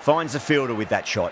Finds the fielder with that shot.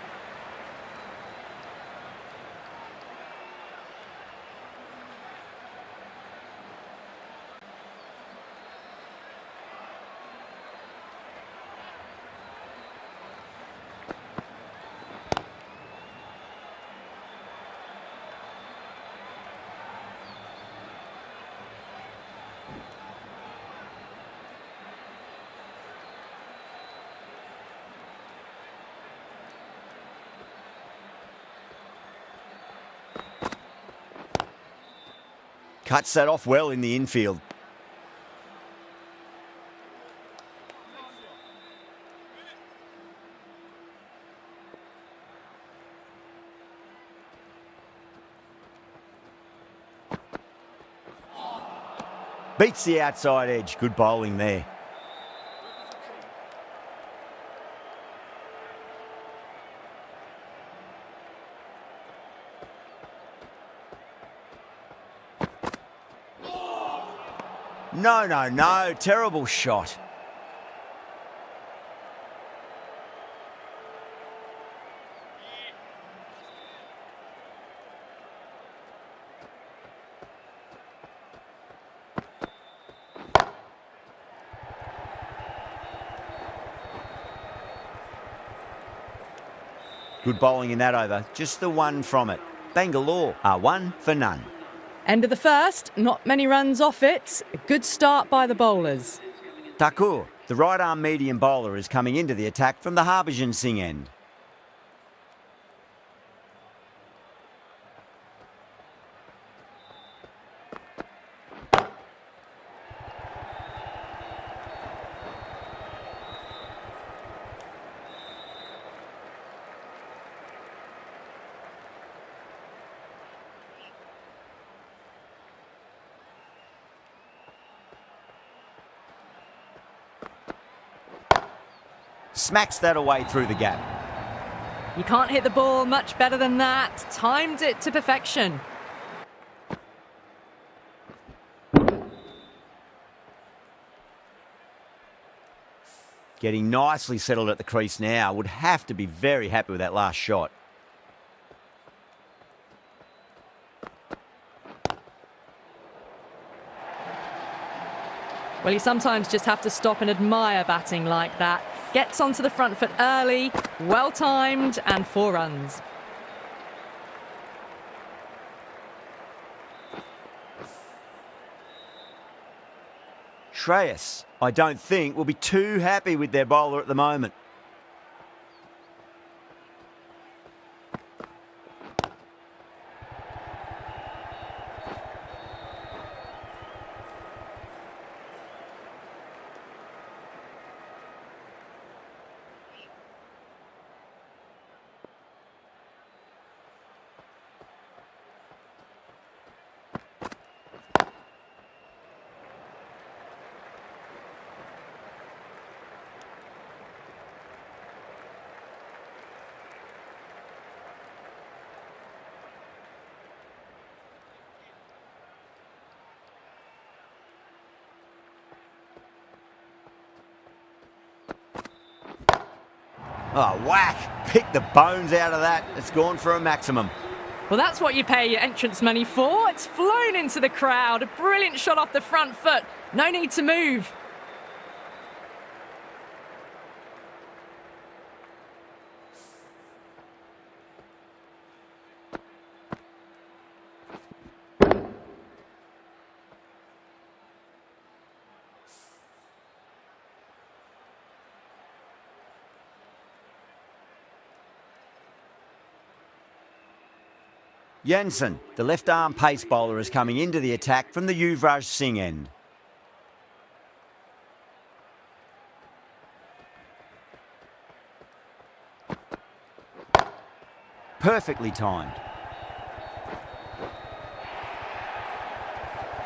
Cuts that off well in the infield. Beats the outside edge. Good bowling there. No. Terrible shot. Good bowling in that over. Just the one from it. Bangalore are 1 for none. End of the first, not many runs off it. A good start by the bowlers. Thakur, the right-arm medium bowler, is coming into the attack from the Harbhajan Singh end. Smacks that away through the gap. You can't hit the ball much better than that. Timed it to perfection. Getting nicely settled at the crease now. Would have to be very happy with that last shot. Well, you sometimes just have to stop and admire batting like that. Gets onto the front foot early, well timed, and 4 runs. Shreyas, I don't think, will be too happy with their bowler at the moment. Oh, whack! Pick the bones out of that. It's gone for a maximum. Well, that's what you pay your entrance money for. It's flown into the crowd. A brilliant shot off the front foot. No need to move. Jensen, the left-arm pace bowler, is coming into the attack from the Yuvraj Singh end. Perfectly timed.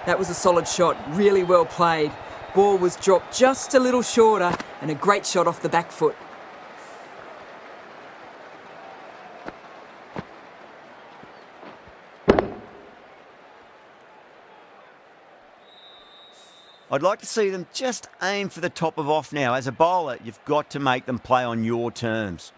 That was a solid shot, really well played. Ball was dropped just a little shorter and a great shot off the back foot. I'd like to see them just aim for the top of off now. As a bowler, you've got to make them play on your terms.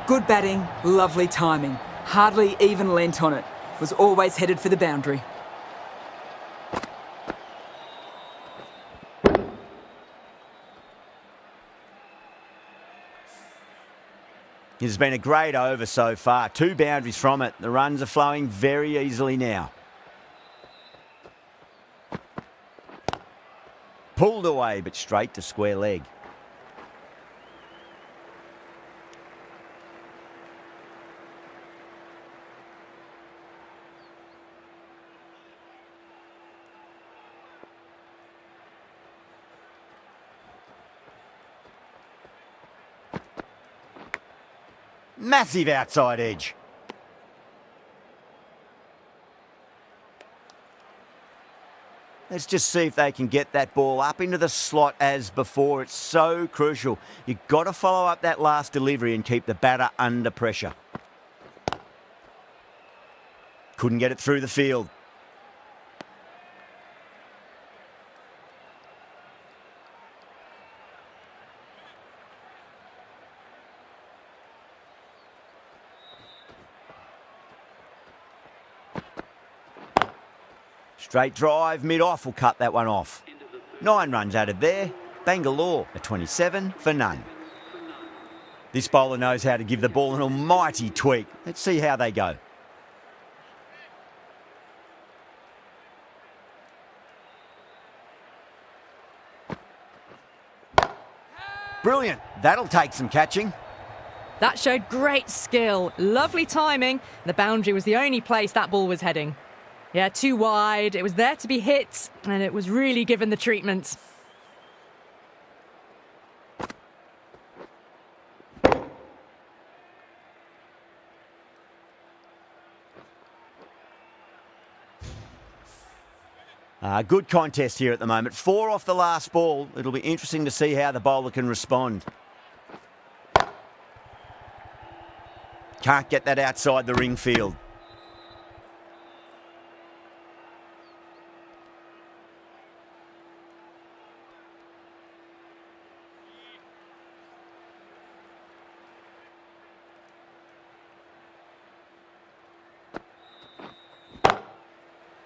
Good batting, lovely timing. Hardly even leant on it. Was always headed for the boundary. It has been a great over so far. 2 boundaries from it. The runs are flowing very easily now. Pulled away, but straight to square leg. Massive outside edge. Let's just see if they can get that ball up into the slot as before. It's so crucial. You've got to follow up that last delivery and keep the batter under pressure. Couldn't get it through the field. Straight drive, mid-off will cut that one off. 9 runs added there. Bangalore at 27 for none. This bowler knows how to give the ball an almighty tweak. Let's see how they go. Brilliant. That'll take some catching. That showed great skill, lovely timing. The boundary was the only place that ball was heading. Yeah, too wide. It was there to be hit, and it was really given the treatment. Good contest here at the moment. 4 off the last ball. It'll be interesting to see how the bowler can respond. Can't get that outside the ring field.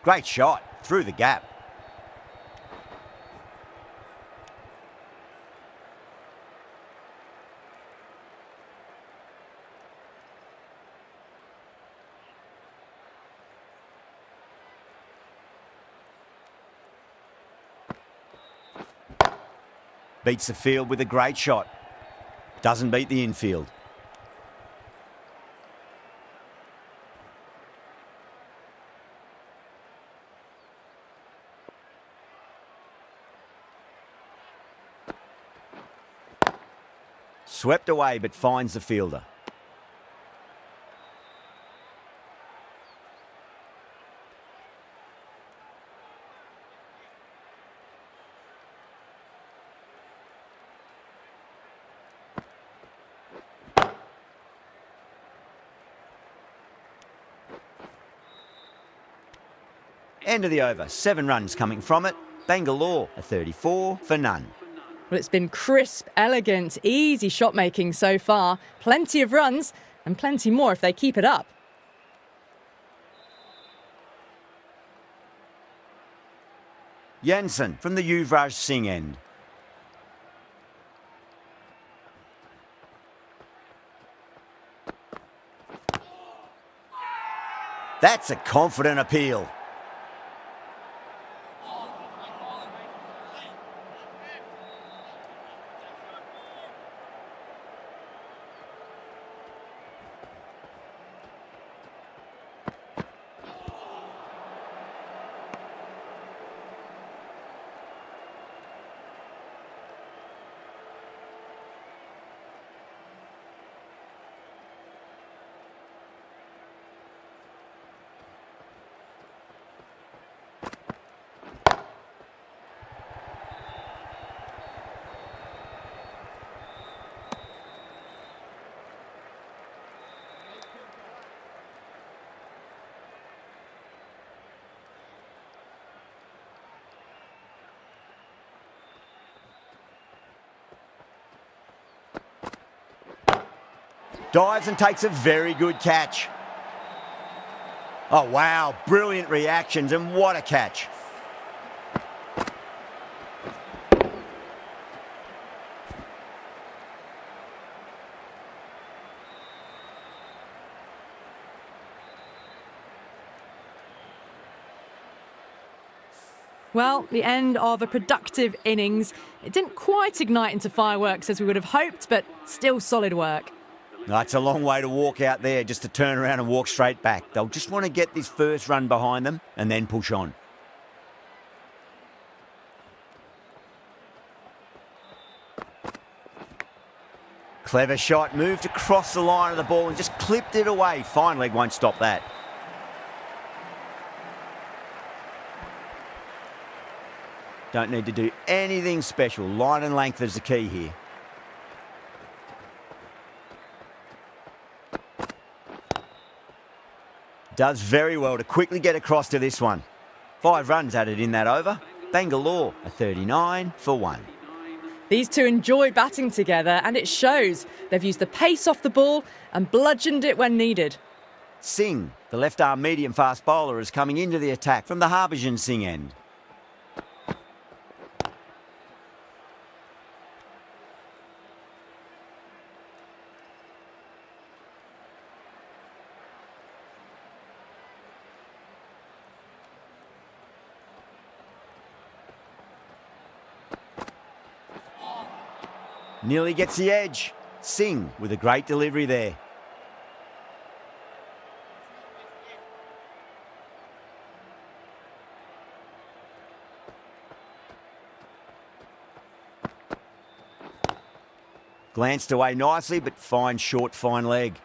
Great shot, through the gap. Beats the field with a great shot. Doesn't beat the infield. Swept away, but finds the fielder. End of the over. 7 runs coming from it. Bangalore a 34 for none. Well, it's been crisp, elegant, easy shot making so far. Plenty of runs and plenty more if they keep it up. Jansen from the Yuvraj Singh end. That's a confident appeal. Dives and takes a very good catch. Oh, wow, brilliant reactions, and what a catch. Well, the end of a productive innings. It didn't quite ignite into fireworks as we would have hoped, but still solid work. That's a long way to walk out there just to turn around and walk straight back. They'll just want to get this first run behind them and then push on. Clever shot, moved across the line of the ball and just clipped it away. Fine leg won't stop that. Don't need to do anything special. Line and length is the key here. Does very well to quickly get across to this one. 5 runs added in that over. Bangalore, a 39 for 1. These two enjoy batting together, and it shows. They've used the pace off the ball and bludgeoned it when needed. Singh, the left-arm medium-fast bowler, is coming into the attack from the Harbhajan Singh end. Nearly gets the edge. Singh with a great delivery there. Glanced away nicely, but fine short, fine leg.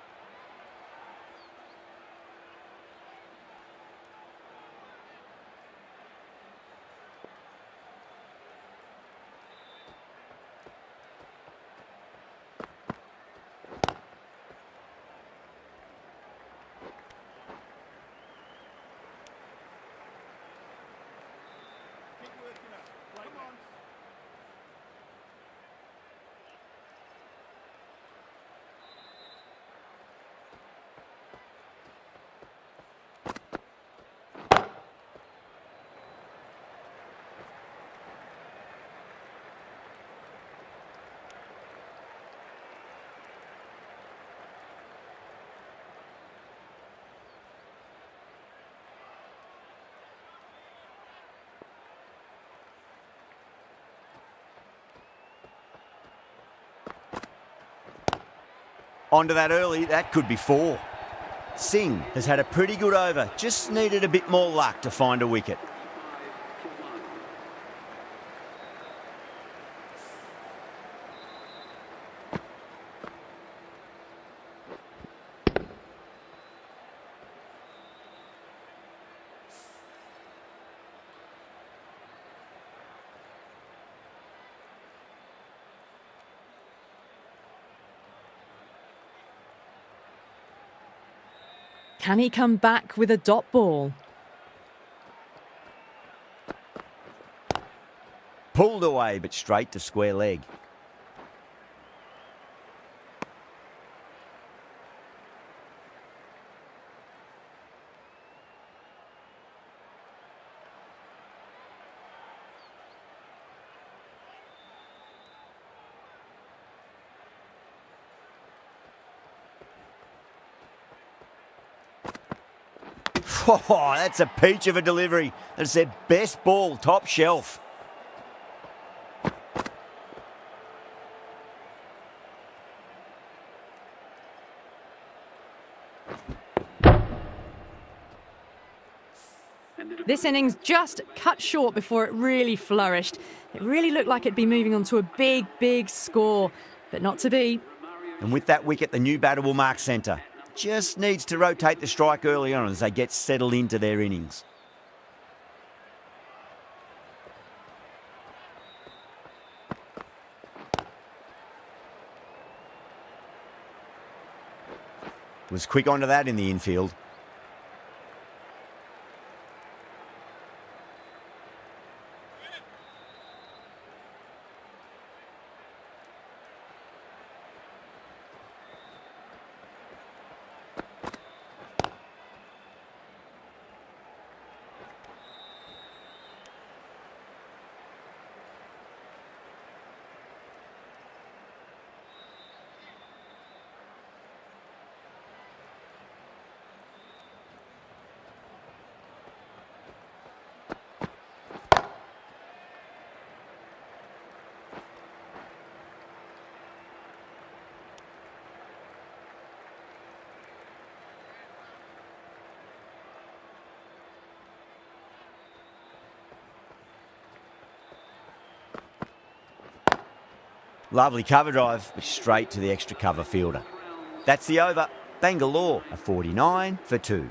Onto that early, that could be 4. Singh has had a pretty good over, just needed a bit more luck to find a wicket. Can he come back with a dot ball? Pulled away, but straight to square leg. Oh, that's a peach of a delivery. That's their best ball, top shelf. This innings just cut short before it really flourished. It really looked like it'd be moving on to a big, big score, but not to be. And with that wicket, the new batter will mark centre. Just needs to rotate the strike early on as they get settled into their innings. Was quick onto that in the infield. Lovely cover drive, but straight to the extra cover fielder. That's the over. Bangalore are 49 for 2.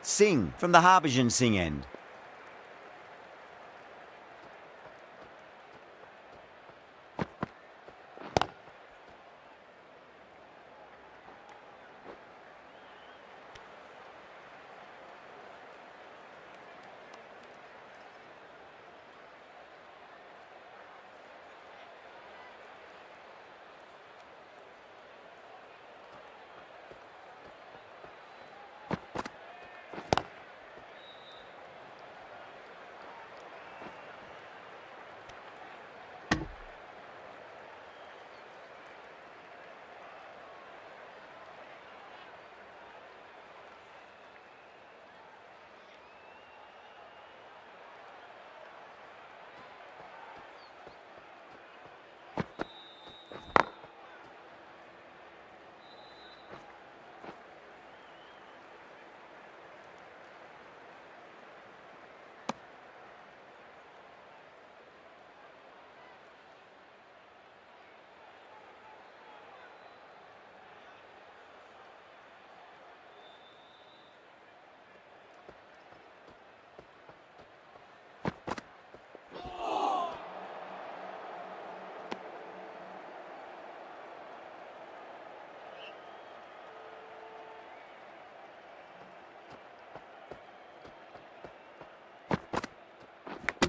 Singh from the Harbhajan Singh end.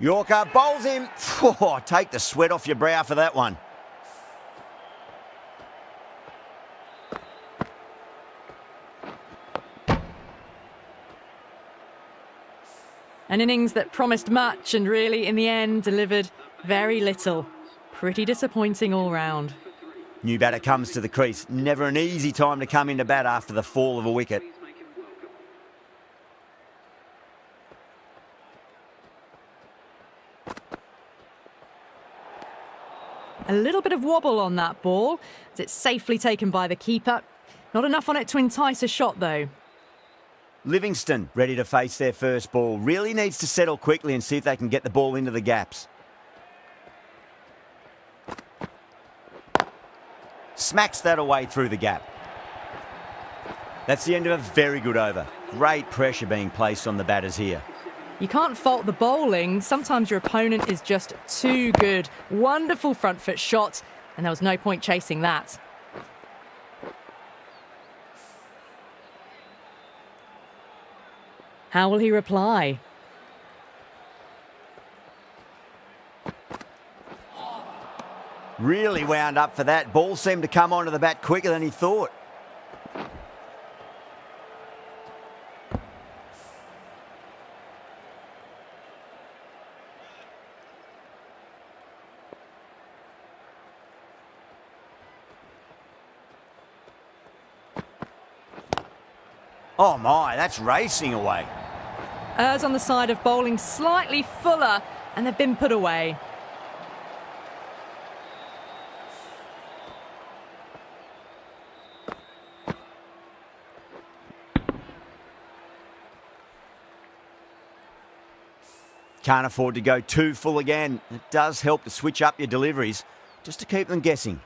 Yorker bowls him. Oh, take the sweat off your brow for that one. An innings that promised much and really, in the end, delivered very little. Pretty disappointing all round. New batter comes to the crease. Never an easy time to come into bat after the fall of a wicket. A little bit of wobble on that ball, as it's safely taken by the keeper. Not enough on it to entice a shot, though. Livingston, ready to face their first ball, really needs to settle quickly and see if they can get the ball into the gaps. Smacks that away through the gap. That's the end of a very good over. Great pressure being placed on the batters here. You can't fault the bowling. Sometimes your opponent is just too good. Wonderful front foot shot, and there was no point chasing that. How will he reply? Really wound up for that. Ball seemed to come onto the bat quicker than he thought. Oh my, that's racing away. Errs on the side of bowling slightly fuller, and they've been put away. Can't afford to go too full again. It does help to switch up your deliveries, just to keep them guessing.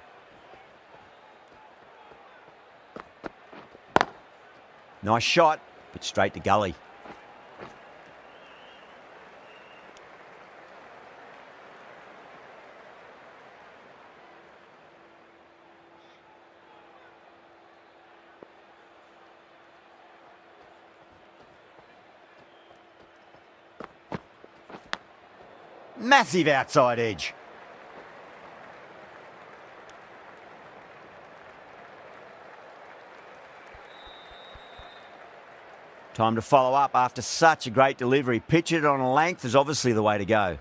Nice shot, but straight to gully. Massive outside edge. Time to follow up after such a great delivery. Pitch it on a length is obviously the way to go.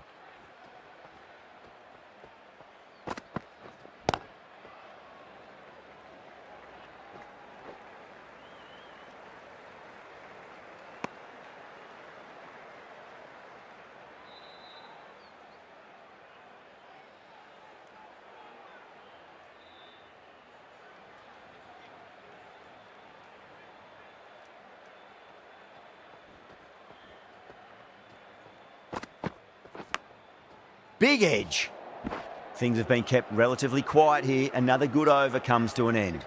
Big edge. Things have been kept relatively quiet here. Another good over comes to an end.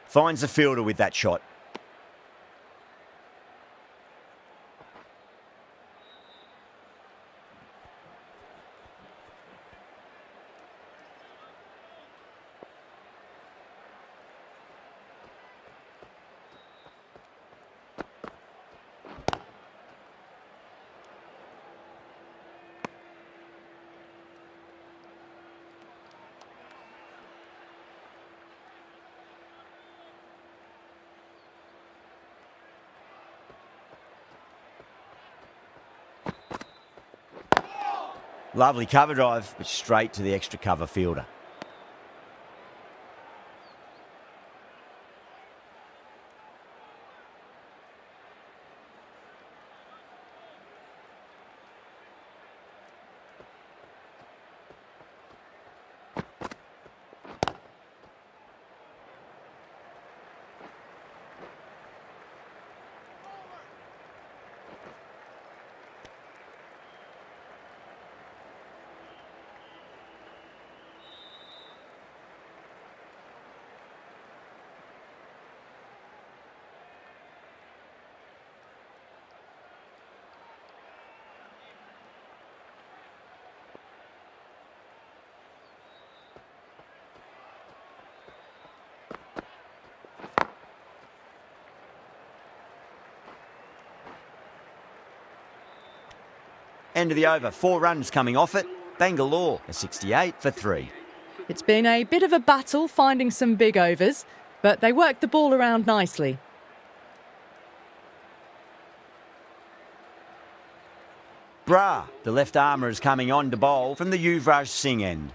Finds the fielder with that shot. Lovely cover drive, but straight to the extra cover fielder. End of the over, 4 runs coming off it. Bangalore, a 68 for 3. It's been a bit of a battle finding some big overs, but they worked the ball around nicely. Bra, the left armour, is coming on to bowl from the Yuvraj Singh end.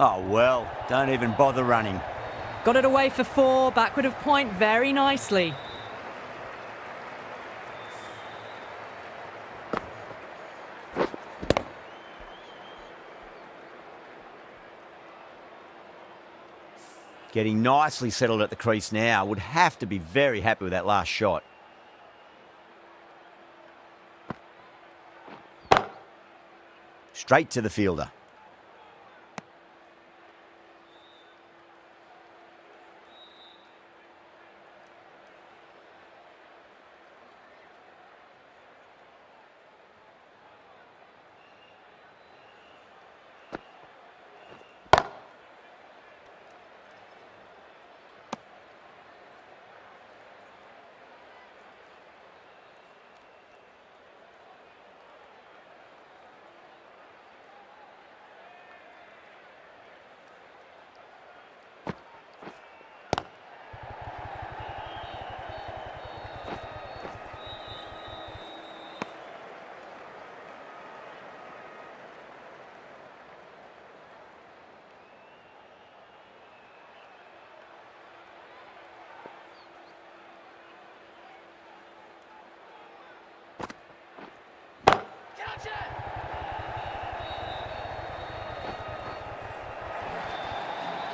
Oh well, don't even bother running. Got it away for 4, backward of point very nicely. Getting nicely settled at the crease now. Would have to be very happy with that last shot. Straight to the fielder.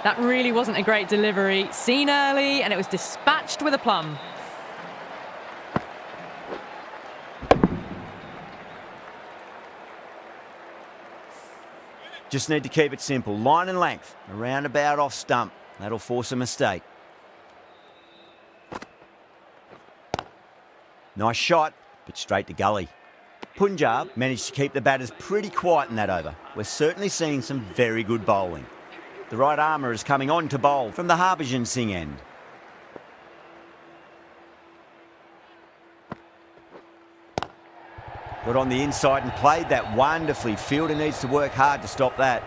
That really wasn't a great delivery. Seen early, and it was dispatched with a plum. Just need to keep it simple. Line and length. Around about off stump. That'll force a mistake. Nice shot, but straight to gully. Punjab managed to keep the batters pretty quiet in that over. We're certainly seeing some very good bowling. The right armour is coming on to bowl from the Harbhajan Singh end. Got on the inside and played that wonderfully. Fielder needs to work hard to stop that.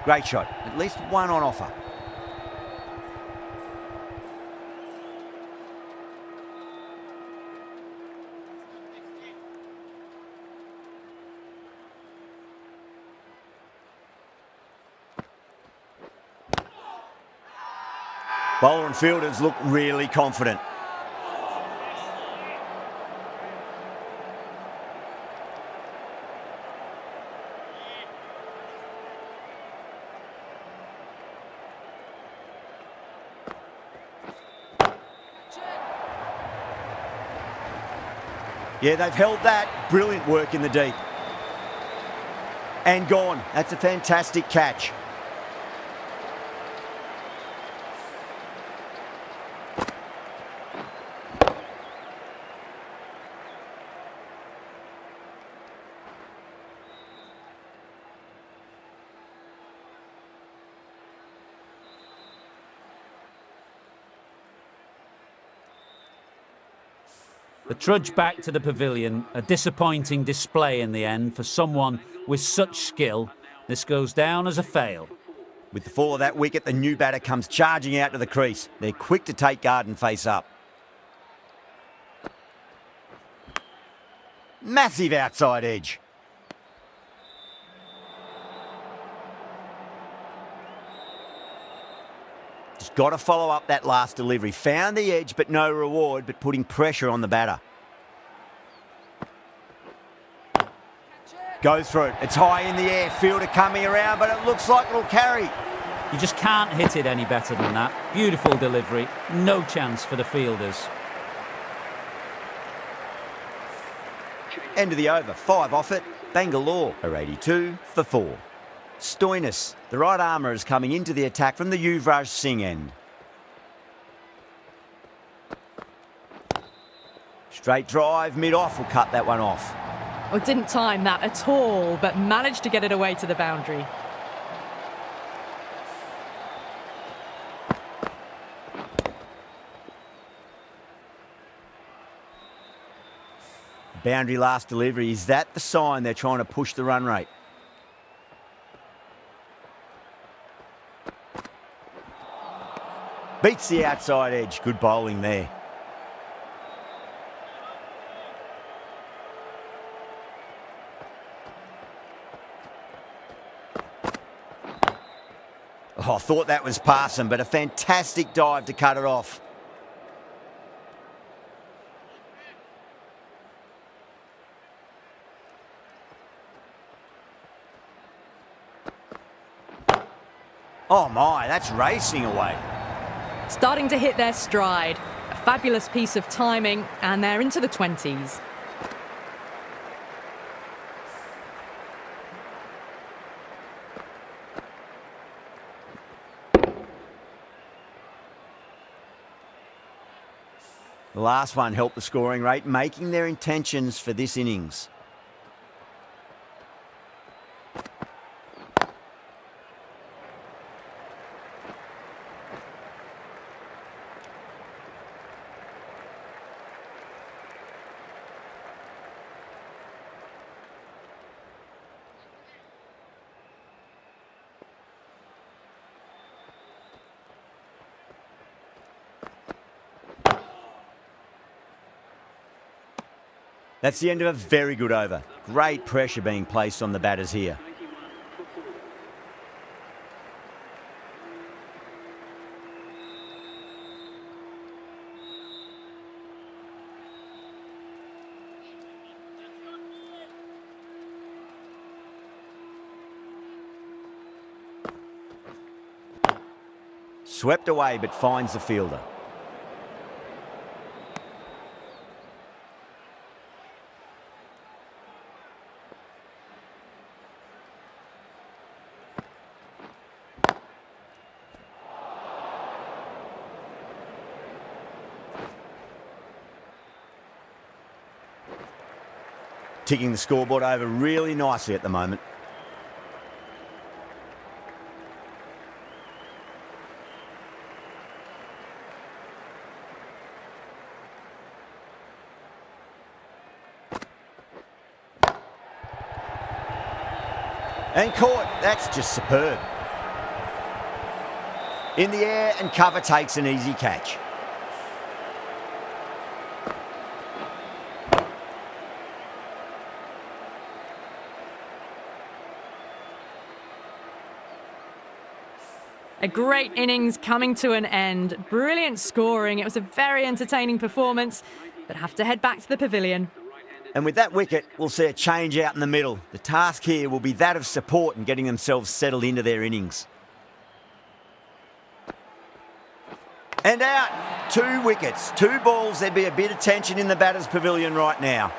Great shot. At least one on offer. Bowler and fielders look really confident. Yeah, they've held that. Brilliant work in the deep. And gone. That's a fantastic catch. The trudge back to the pavilion, a disappointing display in the end for someone with such skill. This goes down as a fail. With the fall of that wicket, the new batter comes charging out to the crease. They're quick to take guard and face up. Massive outside edge. Just got to follow up that last delivery. Found the edge, but no reward, but putting pressure on the batter. Goes through it. It's high in the air. Fielder coming around, but it looks like it'll carry. You just can't hit it any better than that. Beautiful delivery. No chance for the fielders. End of the over. 5 off it. Bangalore are 82 for 4. Stoinis, the right armour, is coming into the attack from the Yuvraj Singh end. Straight drive, mid-off, will cut that one off. Oh, didn't time that at all, but managed to get it away to the boundary. Boundary last delivery. Is that the sign they're trying to push the run rate? Beats the outside edge. Good bowling there. Oh, I thought that was passing, but a fantastic dive to cut it off. Oh my, that's racing away. Starting to hit their stride. A fabulous piece of timing, and they're into the 20s. The last one helped the scoring rate, making their intentions for this innings. That's the end of a very good over. Great pressure being placed on the batters here. Swept away, but finds the fielder. ticking the scoreboard over really nicely at the moment. And caught. That's just superb. In the air and cover takes an easy catch. A great innings coming to an end. Brilliant scoring. It was a very entertaining performance, but have to head back to the pavilion. And with that wicket, we'll see a change out in the middle. The task here will be that of support and getting themselves settled into their innings. And out. 2 wickets, 2 balls. There'd be a bit of tension in the batter's pavilion right now.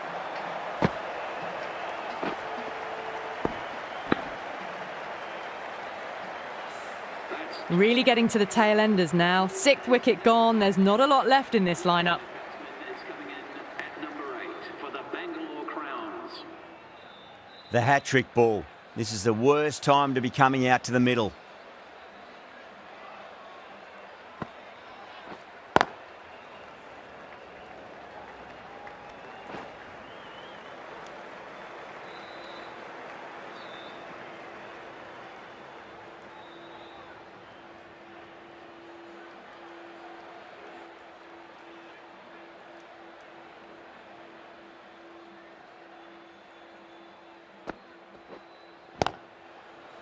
Really getting to the tail enders now. 6th wicket gone. There's not a lot left in this lineup. The hat-trick ball. This is the worst time to be coming out to the middle.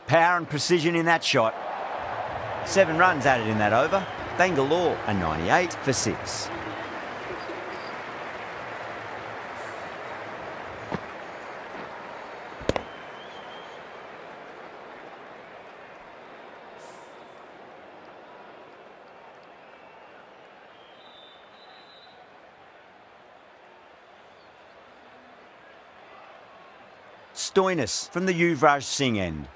Power and precision in that shot. 7 runs added in that over. Bangalore a 98 for 6. Stoinis from the Yuvraj Singh end.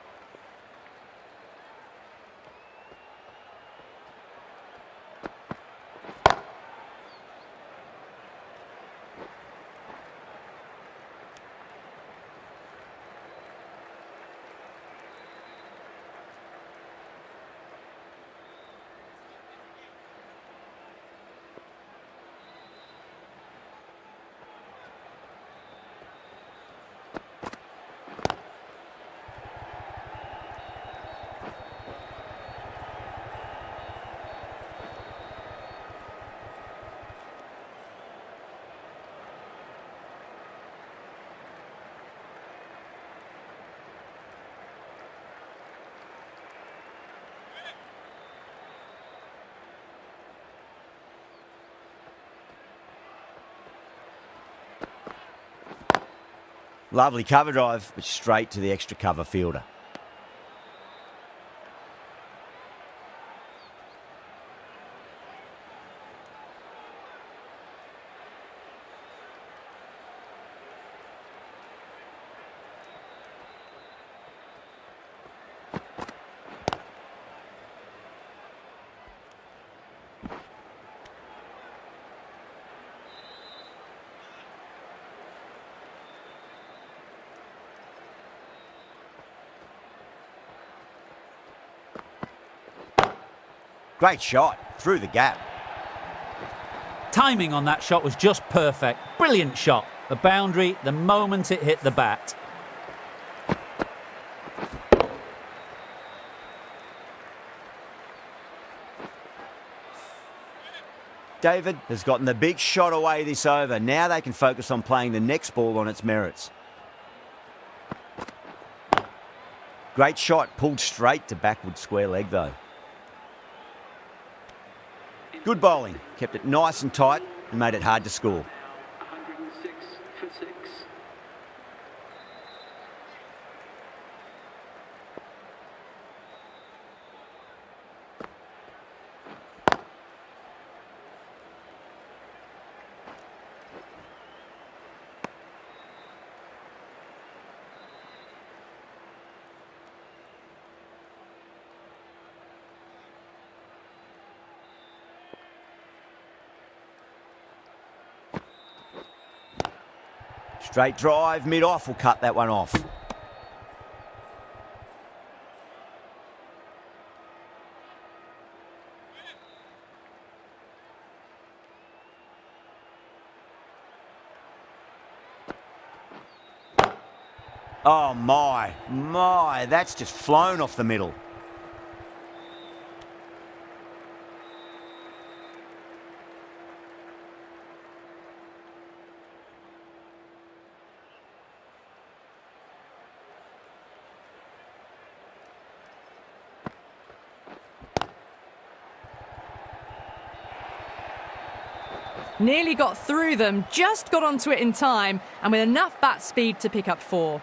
Lovely cover drive, but straight to the extra cover fielder. Great shot, through the gap. Timing on that shot was just perfect. Brilliant shot. The boundary the moment it hit the bat. David has gotten the big shot away this over. Now they can focus on playing the next ball on its merits. Great shot, pulled straight to backward square leg though. Good bowling, kept it nice and tight and made it hard to score. 106 for 6. Straight drive, mid-off will cut that one off. Oh my, that's just flown off the middle. Nearly got through them, just got onto it in time, and with enough bat speed to pick up 4.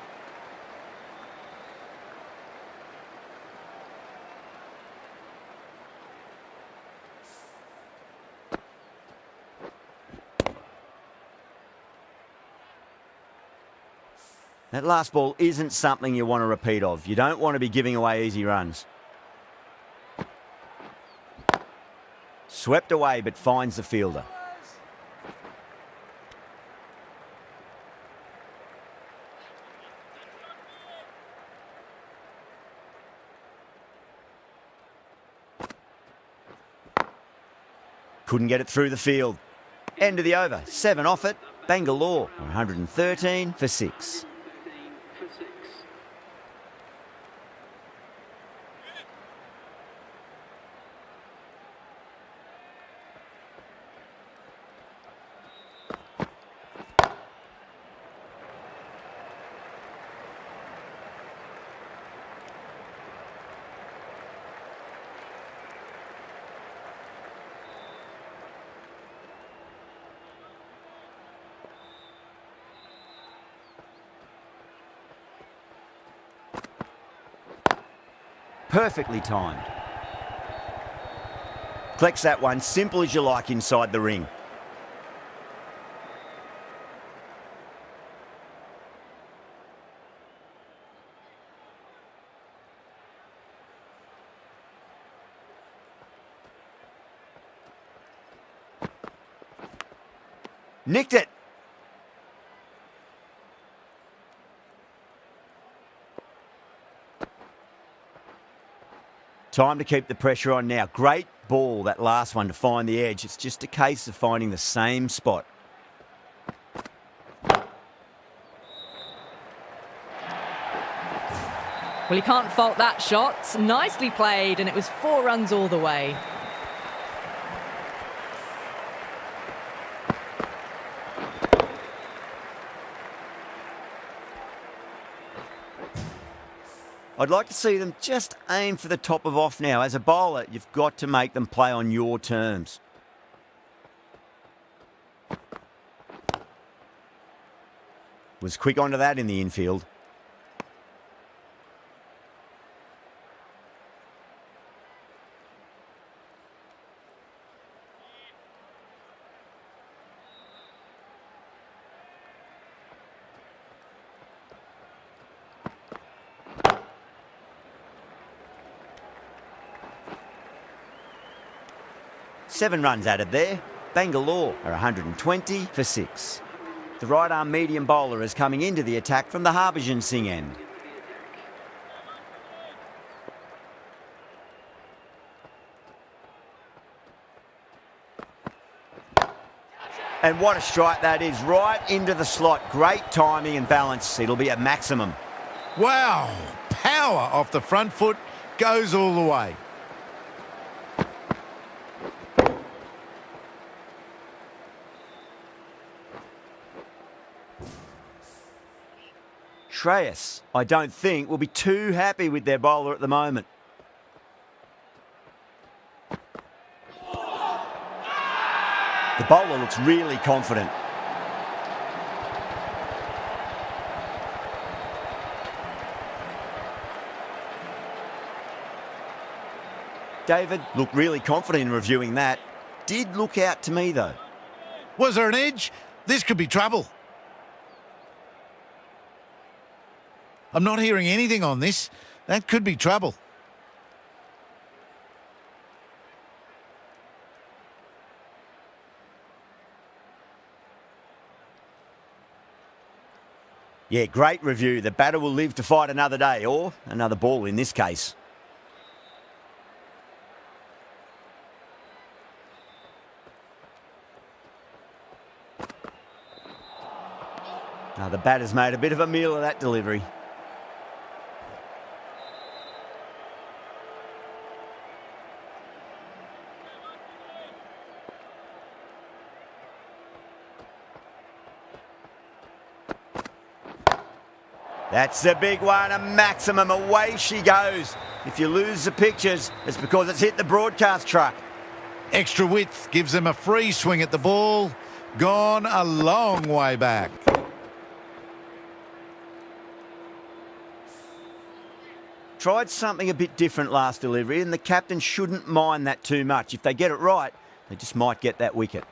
That last ball isn't something you want to repeat of. You don't want to be giving away easy runs. Swept away, but finds the fielder. Couldn't get it through the field. End of the over. 7 off it. Bangalore, 113 for 6. 13 for 6. Perfectly timed. Collects that one, simple as you like inside the ring. Nicked it. Time to keep the pressure on now. Great ball, that last one, to find the edge. It's just a case of finding the same spot. Well, you can't fault that shot. Nicely played, and it was 4 runs all the way. I'd like to see them just aim for the top of off now. As a bowler, you've got to make them play on your terms. Was quick onto that in the infield. Seven runs added there. Bangalore are 120 for 6. The right-arm medium bowler is coming into the attack from the Harbhajan Singh end. And what a strike that is, right into the slot. Great timing and balance. It'll be at maximum. Wow, power off the front foot, goes all the way. Shreyas, I don't think, will be too happy with their bowler at the moment. The bowler looks really confident. David looked really confident in reviewing that. Did look out to me, though. Was there an edge? This could be trouble. I'm not hearing anything on this. That could be trouble. Yeah, great review. The batter will live to fight another day, or another ball in this case. Now the batter's made a bit of a meal of that delivery. That's the big one, a maximum. Away she goes. If you lose the pictures, it's because it's hit the broadcast truck. Extra width gives them a free swing at the ball. Gone a long way back. Tried something a bit different last delivery, and the captain shouldn't mind that too much. If they get it right, they just might get that wicket.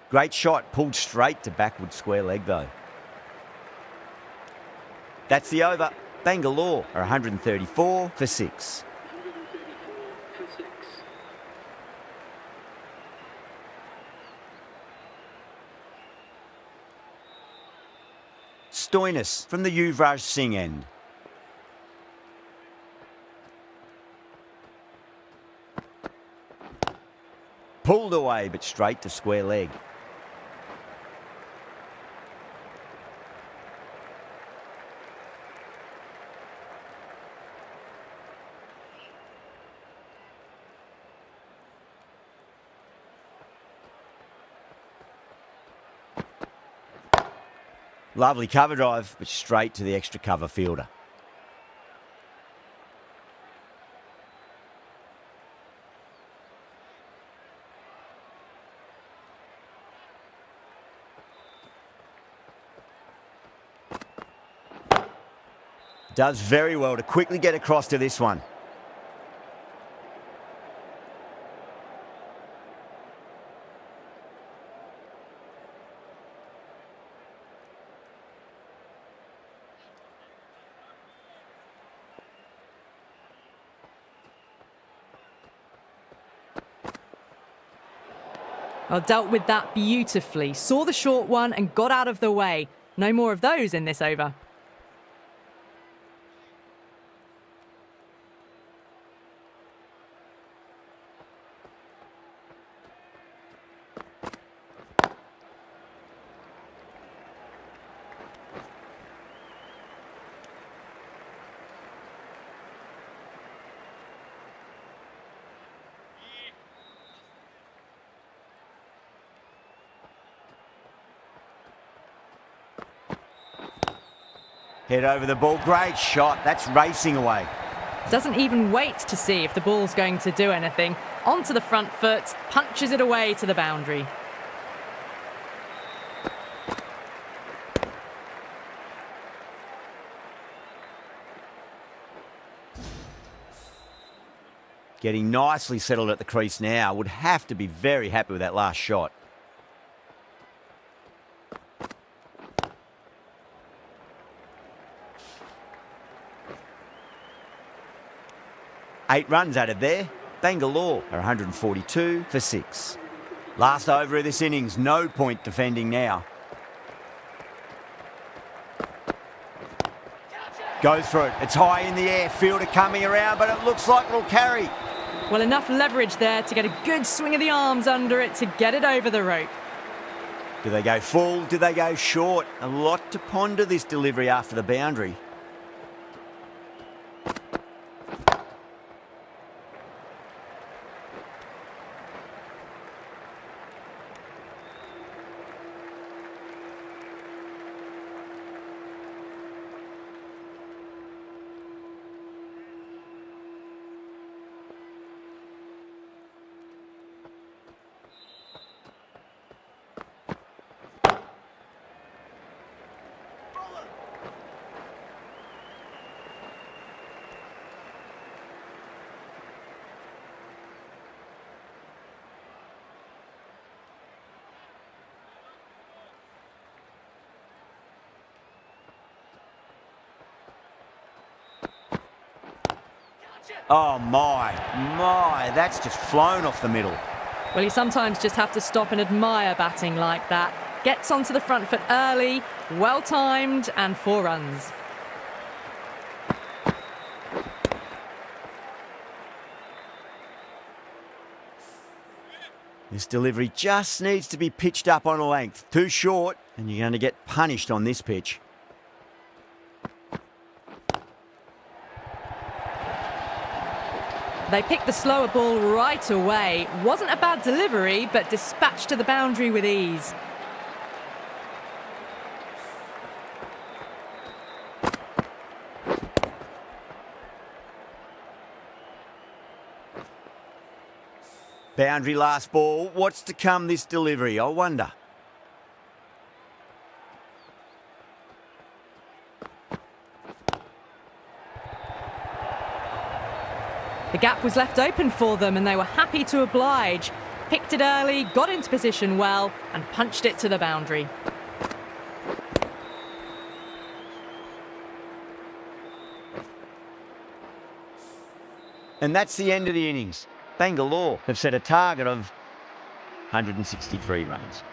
Great shot, pulled straight to backward square leg though. That's the over. Bangalore are 134 for 6. 134 for 6. Stoinis from the Yuvraj Singh end. Pulled away, but straight to square leg. Lovely cover drive, but straight to the extra cover fielder. Does very well to quickly get across to this one. Well, dealt with that beautifully. Saw the short one and got out of the way. No more of those in this over. Head over the ball, great shot. That's racing away. Doesn't even wait to see if the ball's going to do anything. Onto the front foot, punches it away to the boundary. Getting nicely settled at the crease now. Would have to be very happy with that last shot. Eight runs added there. Bangalore are 142 for 6. Last over of this innings, no point defending now. Goes for it. It's high in the air. Fielder coming around, but it looks like it'll carry. Well, enough leverage there to get a good swing of the arms under it to get it over the rope. Do they go full? Do they go short? A lot to ponder this delivery after the boundary. Oh, my, that's just flown off the middle. Well, you sometimes just have to stop and admire batting like that. Gets onto the front foot early, well timed, and 4 runs. This delivery just needs to be pitched up on a length. Too short, and you're going to get punished on this pitch. They picked the slower ball right away. Wasn't a bad delivery, but dispatched to the boundary with ease. Boundary last ball. What's to come this delivery, I wonder? The gap was left open for them and they were happy to oblige. Picked it early, got into position well and punched it to the boundary. And that's the end of the innings. Bangalore have set a target of 163 runs.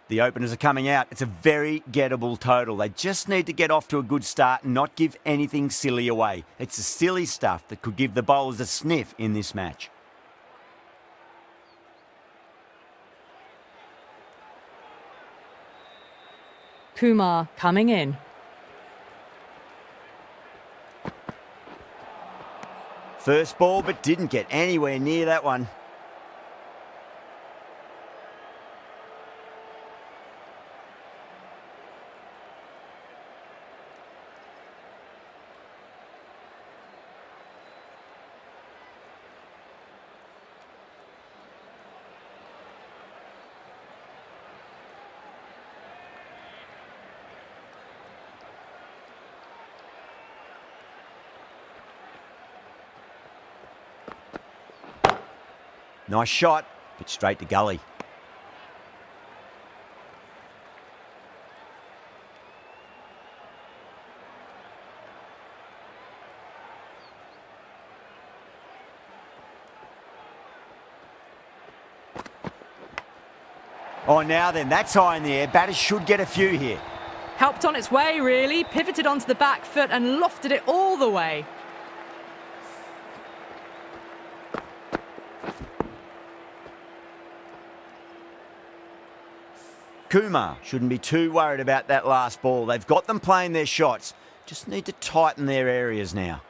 The openers are coming out. It's a very gettable total. They just need to get off to a good start and not give anything silly away. It's the silly stuff that could give the bowlers a sniff in this match. Kumar coming in. First ball, but didn't get anywhere near that one. Nice shot, but straight to gully. Oh, now then, that's high in the air. Batters should get a few here. Helped on its way, really. Pivoted onto the back foot and lofted it all the way. Kumar shouldn't be too worried about that last ball. They've got them playing their shots. Just need to tighten their areas now.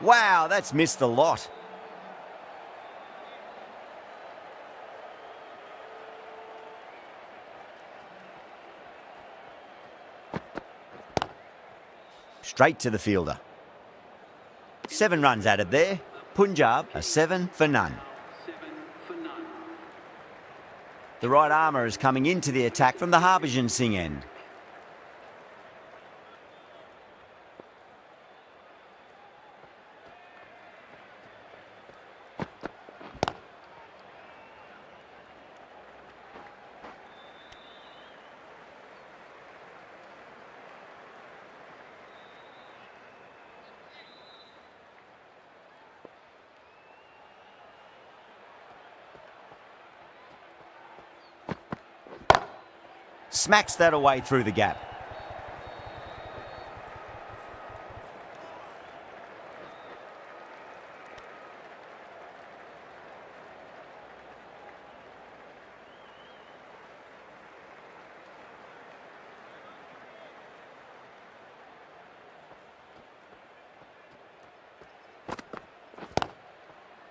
Wow, that's missed a lot. Straight to the fielder. 7 runs added there. Punjab are 7 for none. 7 for none. The right armour is coming into the attack from the Harbhajan Singh end. Smacks that away through the gap.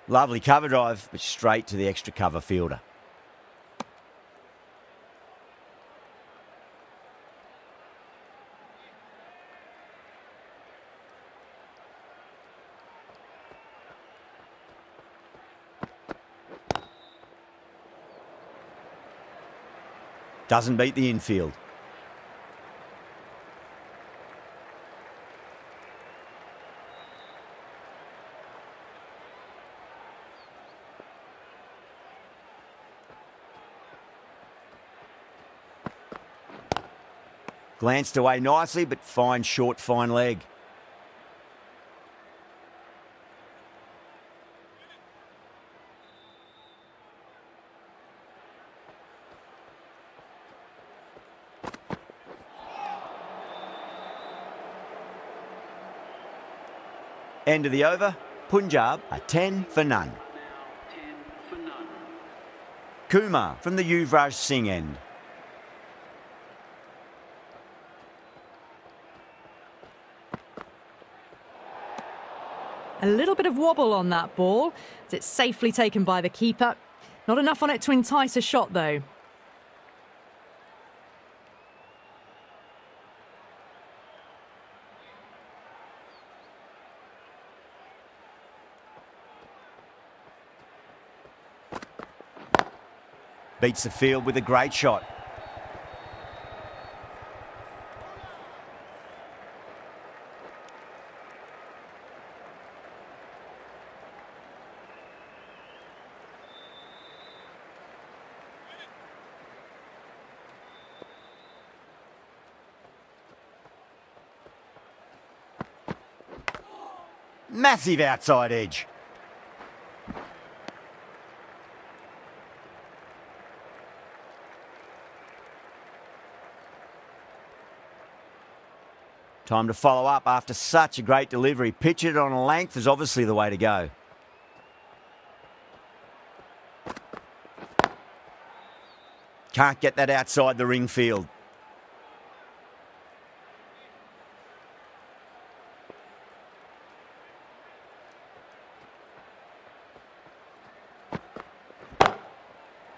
Lovely cover drive, but straight to the extra cover fielder. Doesn't beat the infield. Glanced away nicely, but fine short, fine leg. End of the over. Punjab are 10 for none. Now 10 for none. Kumar from the Yuvraj Singh end. A little bit of wobble on that ball, as it's safely taken by the keeper. Not enough on it to entice a shot, though. Beats the field with a great shot. Massive outside edge. Time to follow up after such a great delivery. Pitch it on a length is obviously the way to go. Can't get that outside the ring field.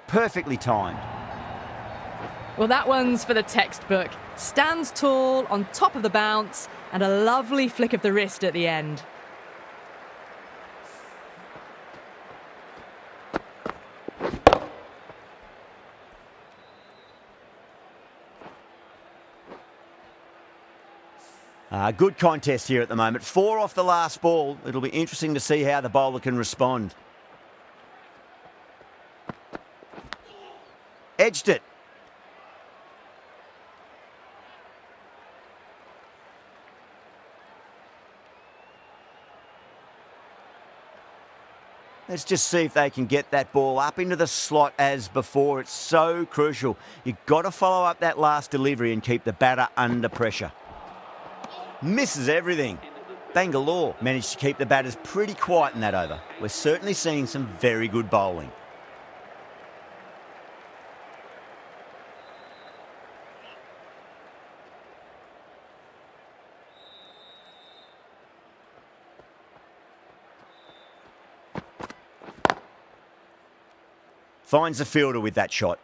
Perfectly timed. Well, that one's for the textbook. Stands tall, on top of the bounce, and a lovely flick of the wrist at the end. Good contest here at the moment. 4 off the last ball. It'll be interesting to see how the bowler can respond. Edged it. Let's just see if they can get that ball up into the slot as before. It's so crucial. You've got to follow up that last delivery and keep the batter under pressure. Misses everything. Bangalore managed to keep the batters pretty quiet in that over. We're certainly seeing some very good bowling. Finds the fielder with that shot.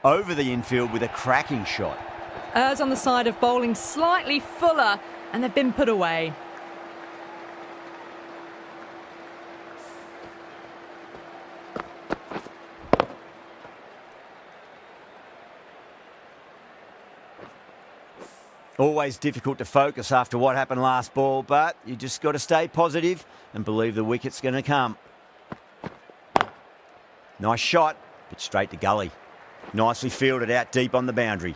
Over the infield with a cracking shot. Errs on the side of bowling slightly fuller, and they've been put away. Always difficult to focus after what happened last ball, but you just got to stay positive and believe the wicket's going to come. Nice shot, but straight to gully. Nicely fielded out deep on the boundary.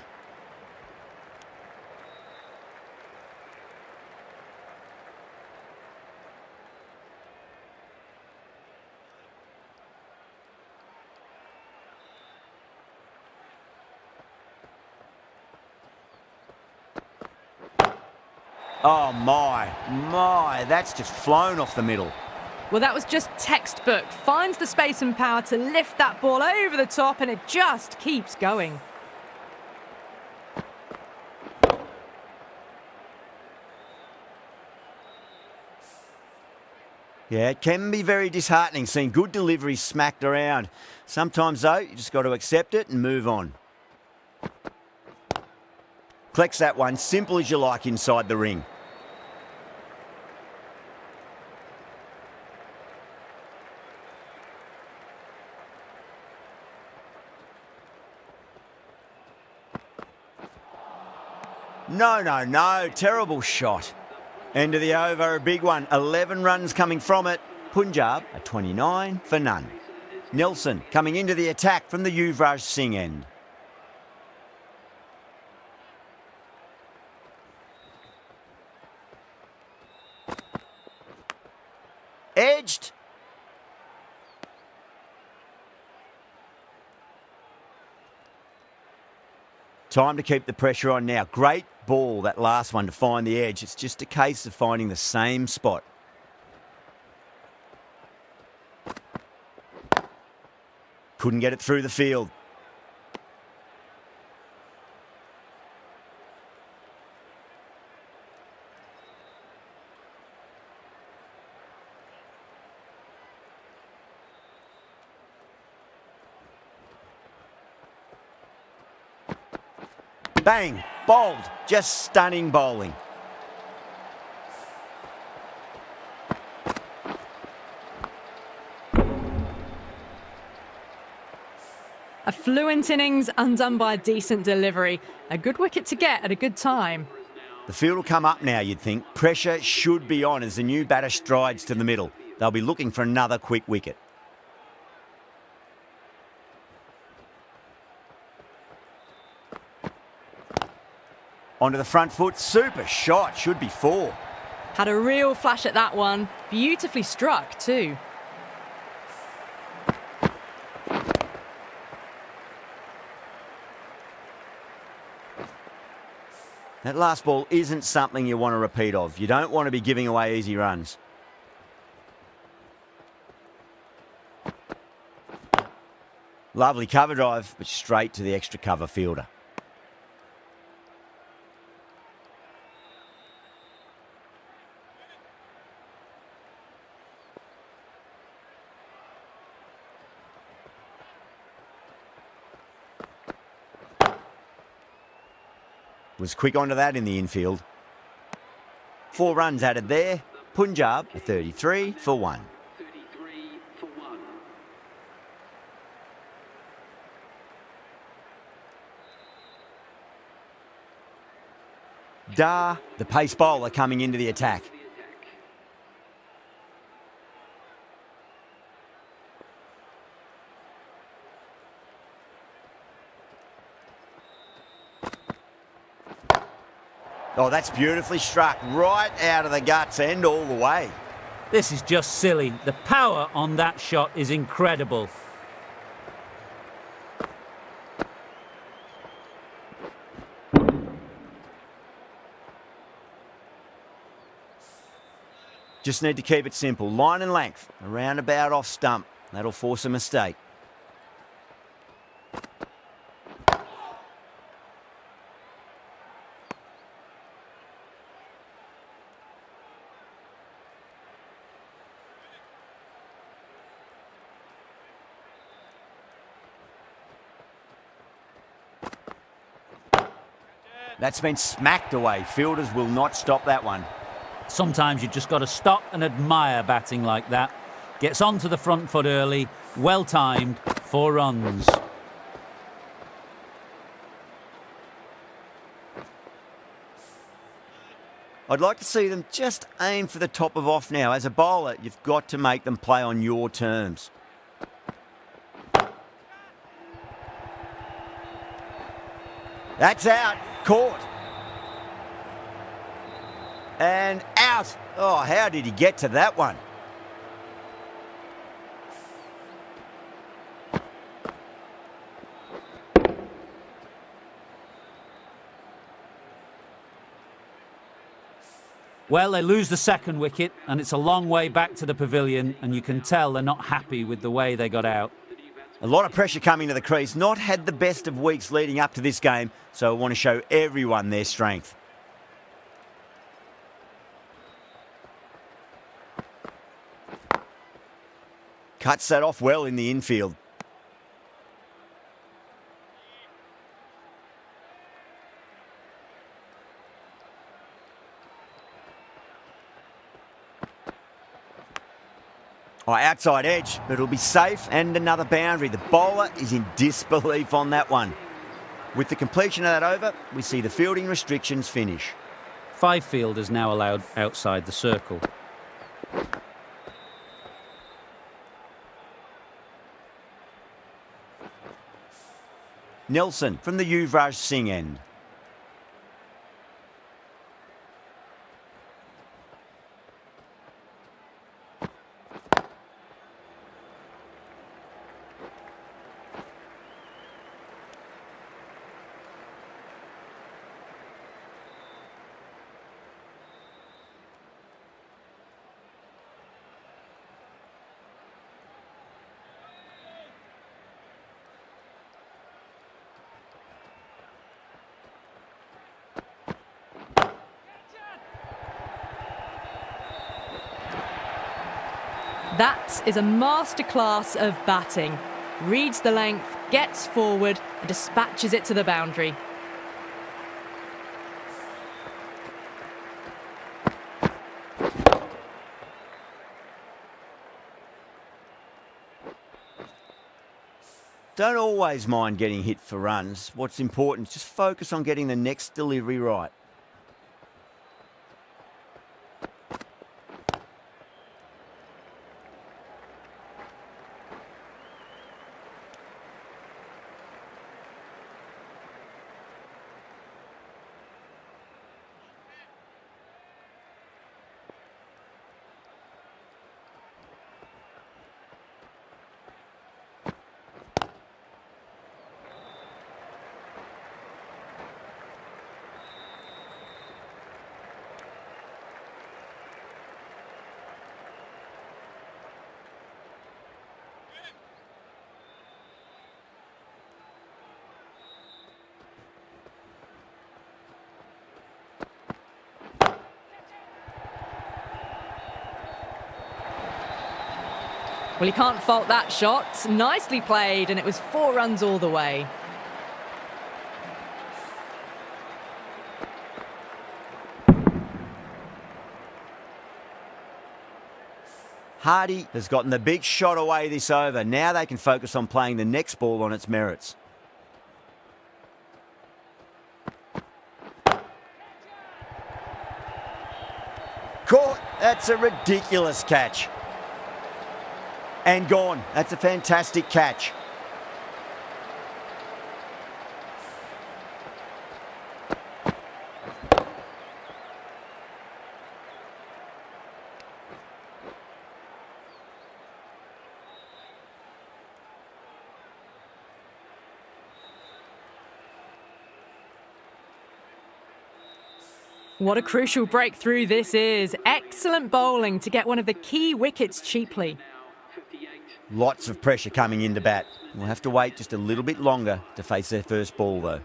Oh my, that's just flown off the middle. Well, that was just textbook. Finds the space and power to lift that ball over the top, and it just keeps going. Yeah, it can be very disheartening seeing good deliveries smacked around. Sometimes, though, you just got to accept it and move on. Collects that one, simple as you like, inside the ring. No, terrible shot. End of the over, a big one. 11 runs coming from it. Punjab, a 29 for none. Nelson coming into the attack from the Yuvraj Singh end. Edged. Time to keep the pressure on now. Great ball, that last one, to find the edge. It's just a case of finding the same spot. Couldn't get it through the field. Bang, bowled, just stunning bowling. A fluent innings undone by a decent delivery. A good wicket to get at a good time. The field will come up now, you'd think. Pressure should be on as the new batter strides to the middle. They'll be looking for another quick wicket. Onto the front foot, super shot, should be 4. Had a real flash at that one. Beautifully struck too. That last ball isn't something you want to repeat of. You don't want to be giving away easy runs. Lovely cover drive, but straight to the extra cover fielder. Was quick onto that in the infield. 4 runs added there. Punjab, a 33 for 1. 33 for 1. Dar, the pace bowler, coming into the attack. Oh, that's beautifully struck. Right out of the guts and all the way. This is just silly. The power on that shot is incredible. Just need to keep it simple. Line and length. A roundabout off stump. That'll force a mistake. That's been smacked away. Fielders will not stop that one. Sometimes you just got to stop and admire batting like that. Gets onto the front foot early, well timed, 4 runs. I'd like to see them just aim for the top of off now. As a bowler, you've got to make them play on your terms. That's out. Caught. And out. Oh, how did he get to that one? Well, they lose the second wicket, and it's a long way back to the pavilion, and you can tell they're not happy with the way they got out. A lot of pressure coming to the crease. Not had the best of weeks leading up to this game, so I want to show everyone their strength. Cuts that off well in the infield. Oh, outside edge, but it'll be safe and another boundary. The bowler is in disbelief on that one. With the completion of that over, we see the fielding restrictions finish. 5 fielders now allowed outside the circle. Nelson from the Yuvraj Singh end. That is a masterclass of batting. Reads the length, gets forward and dispatches it to the boundary. Don't always mind getting hit for runs. What's important is just focus on getting the next delivery right. Well, you can't fault that shot. Nicely played, and it was 4 runs all the way. Hardy has gotten the big shot away this over. Now they can focus on playing the next ball on its merits. Caught. That's a ridiculous catch. And gone. That's a fantastic catch. What a crucial breakthrough this is. Excellent bowling to get one of the key wickets cheaply. Lots of pressure coming into bat. We'll have to wait just a little bit longer to face their first ball, though.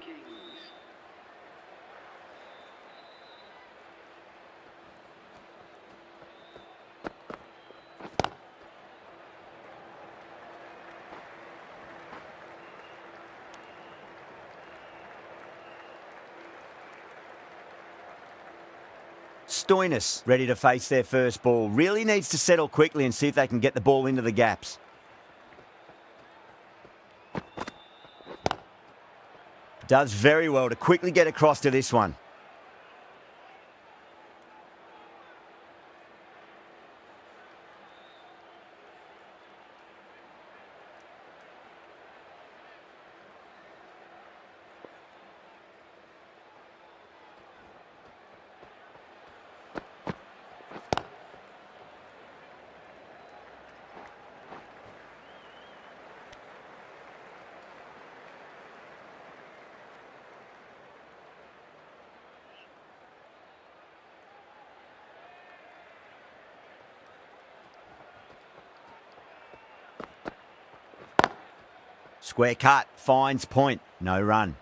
Stoinis ready to face their first ball. Really needs to settle quickly and see if they can get the ball into the gaps. Does very well to quickly get across to this one. Square cut, finds point, no run.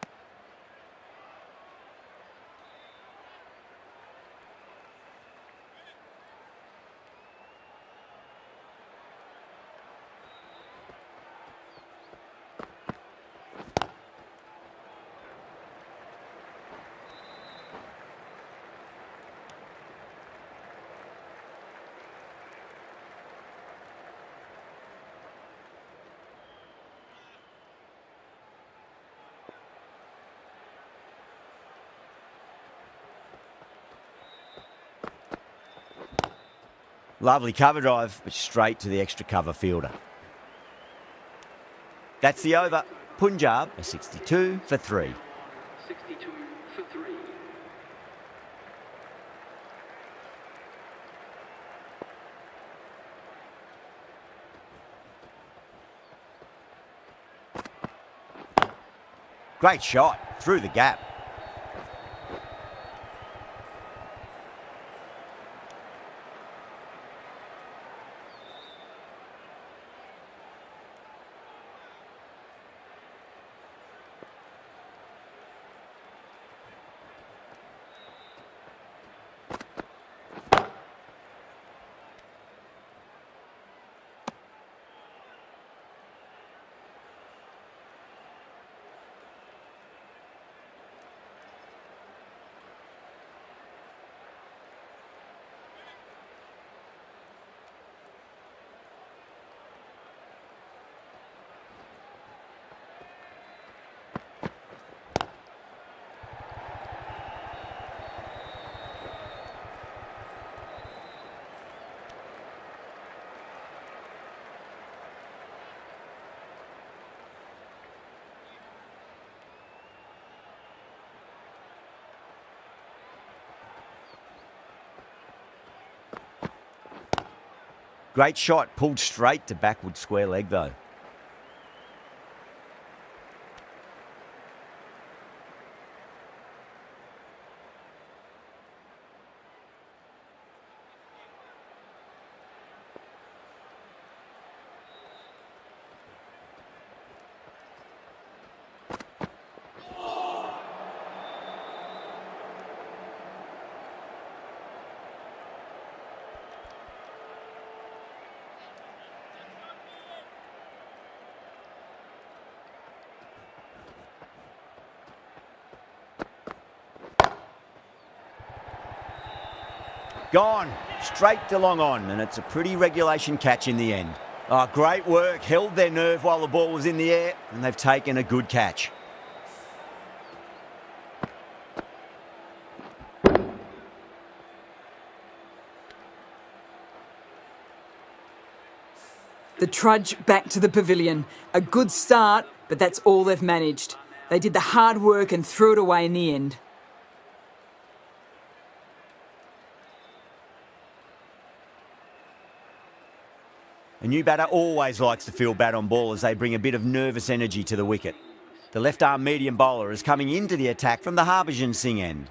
Lovely cover drive, but straight to the extra cover fielder. That's the over. Punjab are 62 for 3. 62 for 3. Great shot, through the gap. Great shot, pulled straight to backward square leg though. Gone, straight to long on, and it's a pretty regulation catch in the end. Oh, great work, held their nerve while the ball was in the air, and they've taken a good catch. The trudge back to the pavilion. A good start, but that's all they've managed. They did the hard work and threw it away in the end. A new batter always likes to feel bat on ball as they bring a bit of nervous energy to the wicket. The left-arm medium bowler is coming into the attack from the Harbhajan Singh end.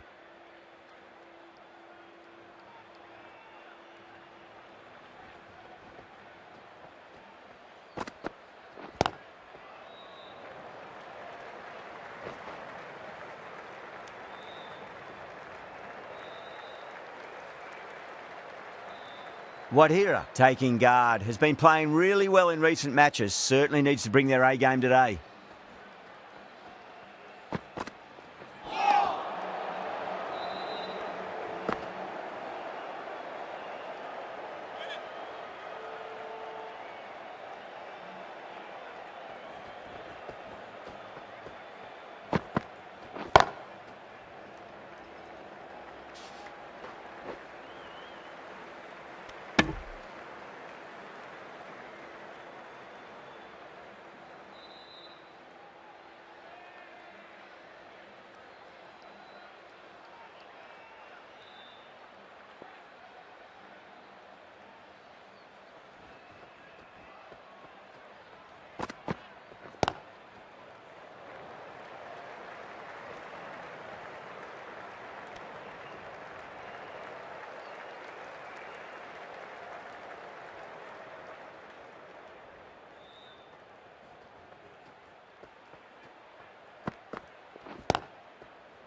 Wadhira, taking guard, has been playing really well in recent matches. Certainly needs to bring their A game today.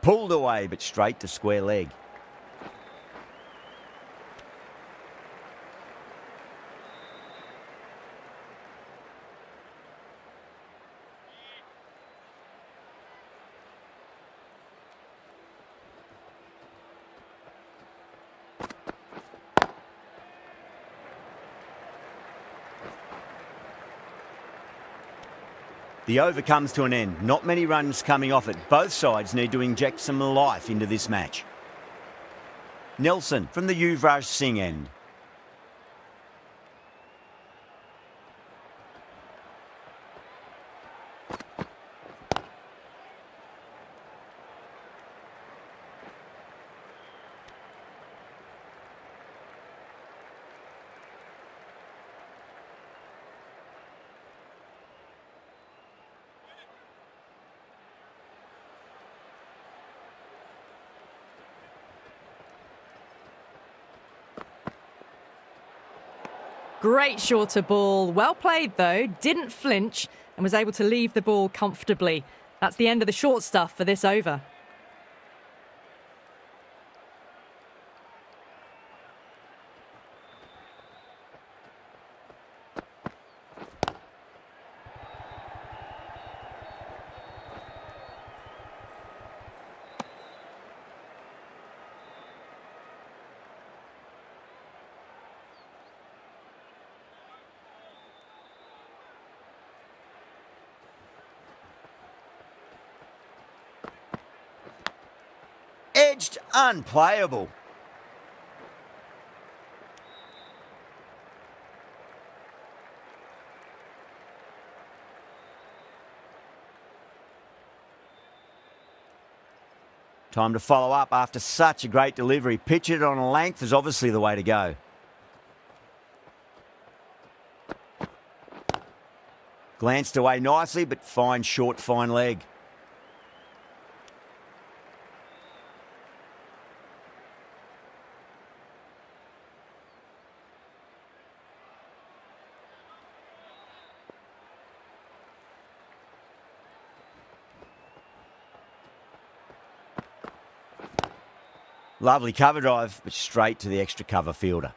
Pulled away, but straight to square leg. The over comes to an end. Not many runs coming off it. Both sides need to inject some life into this match. Nelson from the Yuvraj Singh end. Great shorter ball. Well played, though. Didn't flinch and was able to leave the ball comfortably. That's the end of the short stuff for this over. Edged, unplayable. Time to follow up after such a great delivery. Pitch it on a length is obviously the way to go. Glanced away nicely, but fine short, fine leg. Lovely cover drive, but straight to the extra cover fielder.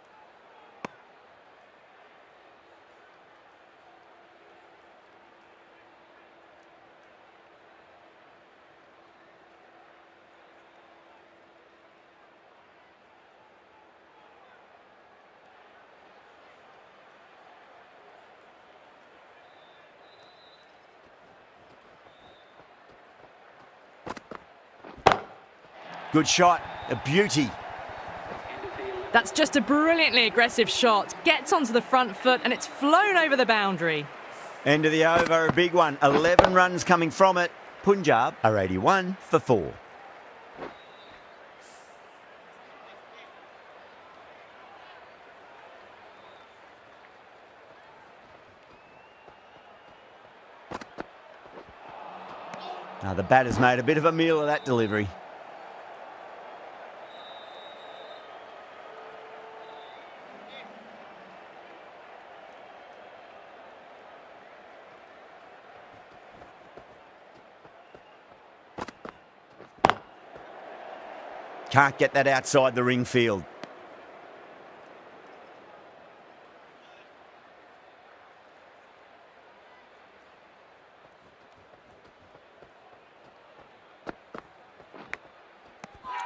Good shot, a beauty. That's just a brilliantly aggressive shot. Gets onto the front foot and it's flown over the boundary. End of the over, a big one. 11 runs coming from it. Punjab are 81 for 4. Now the batter's made a bit of a meal of that delivery. Can't get that outside the ring field.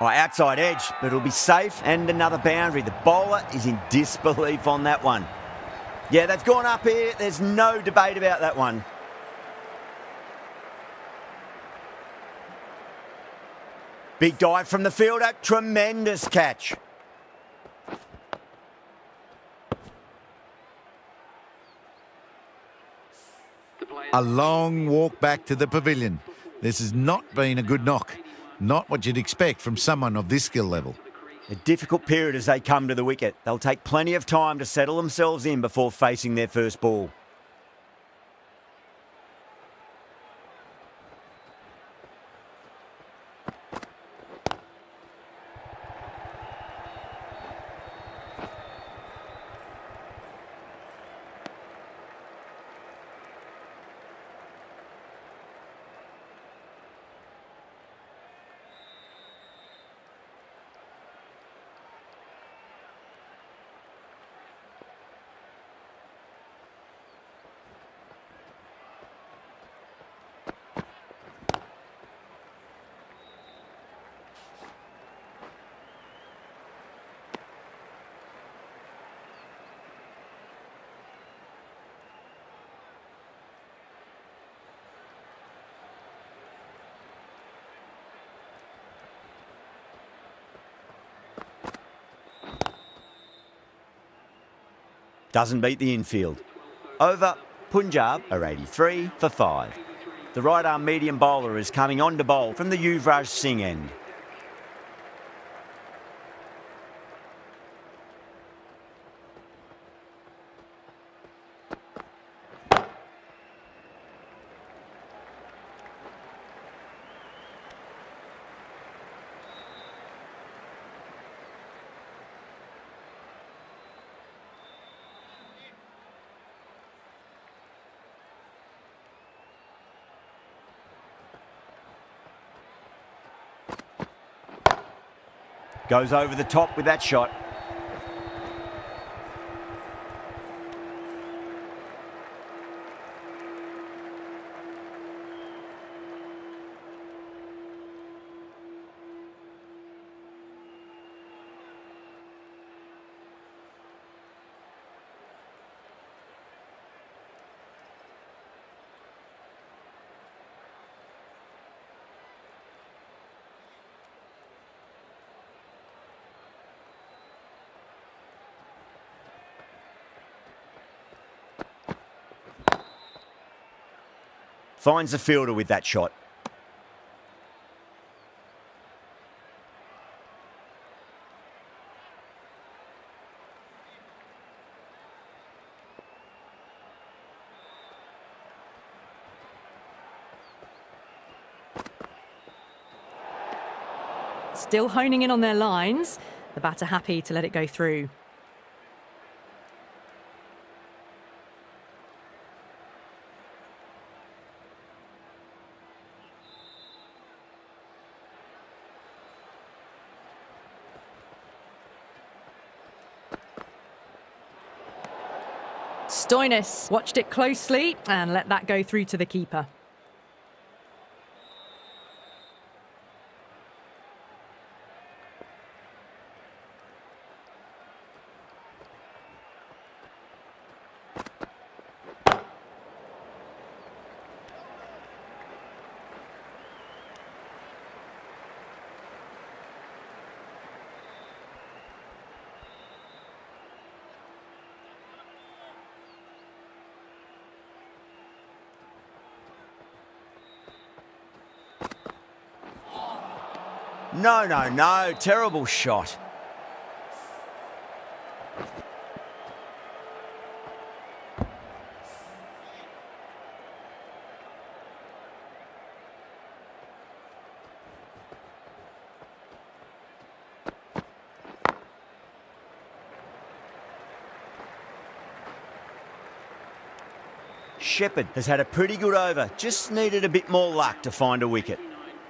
Oh, outside edge, but it'll be safe and another boundary. The bowler is in disbelief on that one. Yeah, they've gone up here. There's no debate about that one. Big dive from the fielder. Tremendous catch. A long walk back to the pavilion. This has not been a good knock. Not what you'd expect from someone of this skill level. A difficult period as they come to the wicket. They'll take plenty of time to settle themselves in before facing their first ball. Doesn't beat the infield. Over, Punjab are 83 for 5. The right arm medium bowler is coming on to bowl from the Yuvraj Singh end. Goes over the top with that shot. Finds the fielder with that shot. Still honing in on their lines. The batter happy to let it go through. Stoinis watched it closely and let that go through to the keeper. No, terrible shot. Shepherd has had a pretty good over, just needed a bit more luck to find a wicket.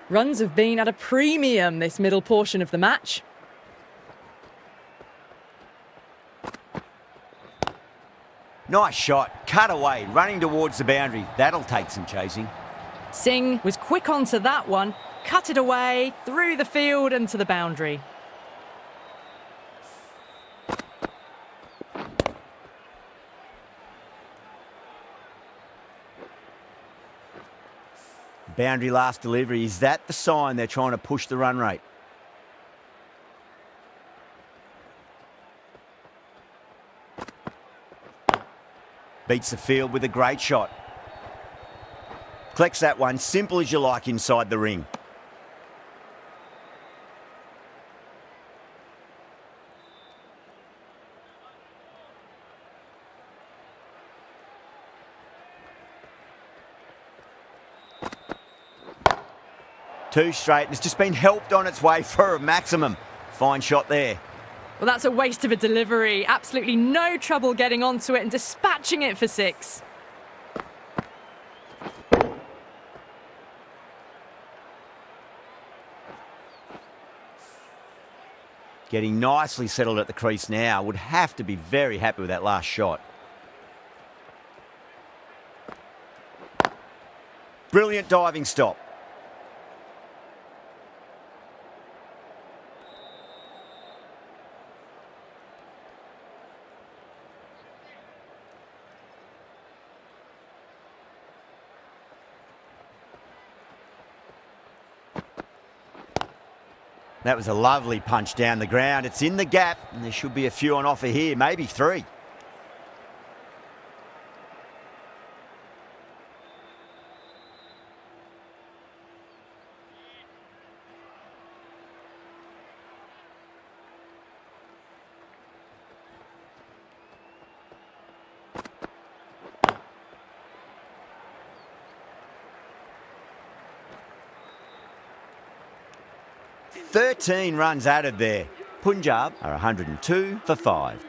Runs have been at a premium this middle portion of the match. Nice shot, cut away, running towards the boundary. That'll take some chasing. Singh was quick onto that one, cut it away, through the field and to the boundary. Boundary last delivery. Is that the sign they're trying to push the run rate? Beats the field with a great shot. Collects that one, simple as you like inside the ring. Two straight, and it's just been helped on its way for a maximum. Fine shot there. Well, that's a waste of a delivery. Absolutely no trouble getting onto it and dispatching it for 6. Getting nicely settled at the crease now. Would have to be very happy with that last shot. Brilliant diving stop. That was a lovely punch down the ground. It's in the gap, and there should be a few on offer here, maybe 3. "13 runs added there. Punjab are 102 for 5.